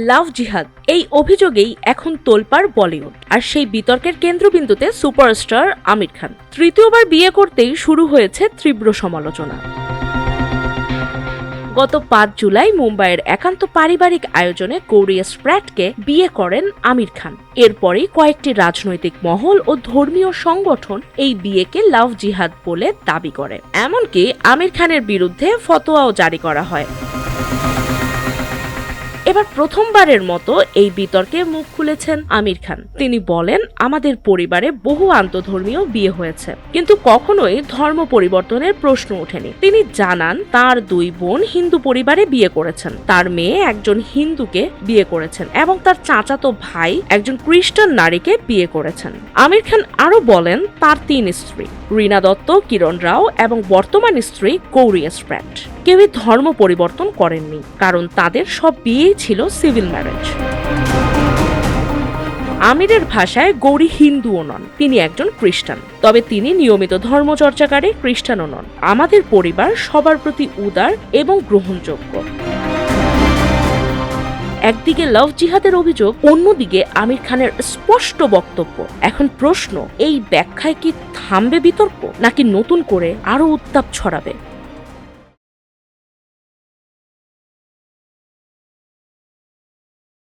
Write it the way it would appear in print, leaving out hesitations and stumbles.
লাভ জিহাদ এই অভিযোগেই এখন তোলপাড় বলিউড, আর সেই বিতর্কের কেন্দ্রবিন্দুতে সুপারস্টার আমির খান। তৃতীয়বার বিয়ে করতেই শুরু হয়েছে তীব্র সমালোচনা। গত ৫ জুলাই মুম্বাইয়ের একান্ত পারিবারিক আয়োজনে গৌরী স্প্র্যাটকে বিয়ে করেন আমির খান। এরপরই কয়েকটি রাজনৈতিক মহল ও ধর্মীয় সংগঠন এই বিয়েকে লাভ জিহাদ বলে দাবি করে। এমনকি আমির খানের বিরুদ্ধে ফতোয়াও জারি করা হয়। এবার প্রথমবারের মতো এই বিতর্কে মুখ খুলেছেন আমির খান। তিনি বলেন, আমাদের পরিবারে বহু আন্তধর্মীয় বিয়ে হয়েছে, কিন্তু কখনোই ধর্ম পরিবর্তনের প্রশ্ন ওঠেনি। তিনি জানান, তার 2 বোন হিন্দু পরিবারে বিয়ে করেছেন, তার মেয়ে একজন হিন্দুকে বিয়ে করেছেন এবং তার চাচাতো ভাই একজন খ্রিস্টান নারীকে বিয়ে করেছেন। আমির খান আরো বলেন, তার 3 স্ত্রী, রীনা দত্ত, কিরণ রাও এবং বর্তমান স্ত্রী গৌরী স্প্র্যাট, কেউই ধর্ম পরিবর্তন করেননি, কারণ তাদের সব বিয়েই ছিল সিভিল ম্যারেজ। আমিরের ভাষায় গৌরী হিন্দুও নন, তিনি একজন খ্রিস্টান, তবে তিনি নিয়মিত ধর্মচর্চাকারী খ্রিস্টানও নন। আমাদের পরিবার সবার প্রতি উদার এবং গ্রহণযোগ্য। একদিকে লাভ জিহাদের অভিযোগ, অন্যদিকে আমির খানের স্পষ্ট বক্তব্য। এখন প্রশ্ন, এই ব্যাখ্যায় কি থামবে বিতর্ক, নাকি নতুন করে আরো উত্তাপ ছড়াবে?